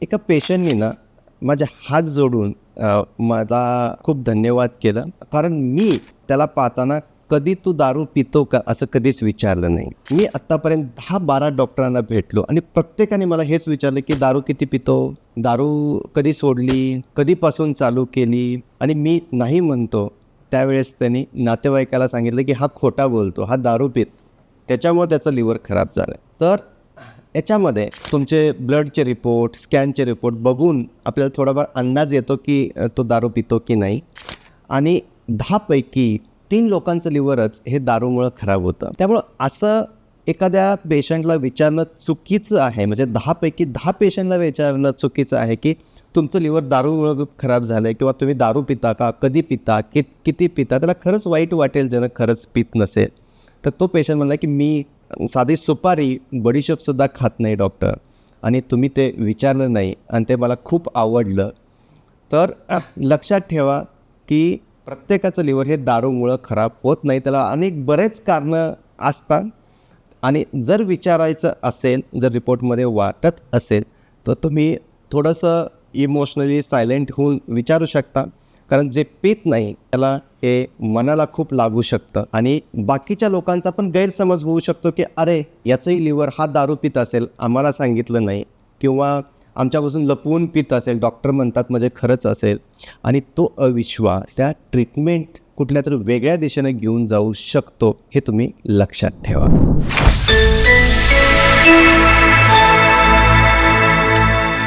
एका पेशंटनी ना माझे हात जोडून मला खूप धन्यवाद केलं, कारण मी त्याला पाहताना कधी तू दारू पितो का असं कधीच विचारलं नाही. मी आत्तापर्यंत 10-12 डॉक्टरांना भेटलो आणि प्रत्येकाने मला हेच विचारलं की दारू किती पितो, दारू कधी सोडली, कधीपासून चालू केली. आणि मी नाही म्हणतो त्यावेळेस त्यांनी नातेवाईकाला सांगितलं की हा खोटा बोलतो, हा दारू पितो, त्याच्यामुळे त्याचं लिव्हर खराब झालं. तर याच्यामध्ये तुमचे ब्लडचे रिपोर्ट, स्कॅनचे रिपोर्ट बघून आपल्याला थोडाफार अंदाज येतो की तो दारू पितो की नाही. आणि 10 पैकी 3 लोकांचं लिव्हरच हे दारूमुळं खराब होतं. त्यामुळं असं एखाद्या पेशंटला विचारणं चुकीचं आहे. म्हणजे 10 पैकी 10 पेशंटला विचारणं चुकीचं आहे की तुमचं लिव्हर दारूमुळं खराब झालं आहे किंवा तुम्ही दारू पिता का, कधी पिता, किती पिता. त्याला खरंच वाईट वाटेल ज्यानं खरंच पित नसेल. तर तो पेशंट म्हणला की मी साधी सुपारी, बडीशेपसुद्धा खात नाही डॉक्टर, आणि तुम्ही ते विचारलं नाही आणि ते मला खूप आवडलं. तर लक्षात ठेवा की प्रत्येकाचं लिव्हर हे दारूमुळं खराब होत नाही. त्याला बरेच कारणं असतात. आणि जर विचारायचं असेल, जर रिपोर्टमध्ये वाटत असेल, तर तुम्ही थोडंसं इमोशनली सायलेंट होऊन विचारू शकता. कारण जे पित नाही त्याला हे मनाला खूप लागू शकतं आणि बाकीच्या लोकांचा पण गैरसमज होऊ शकतो की अरे याचंही लिव्हर हा दारू पित असेल, आम्हाला सांगितलं नाही, किंवा आमच्यापासून लपवून पित असेल, डॉक्टर म्हणतात म्हणजे खरंच असेल. आणि तो अविश्वास त्या ट्रीटमेंट कुठल्या तरी वेगळ्या दिशेने घेऊन जाऊ शकतो, हे तुम्ही लक्षात ठेवा.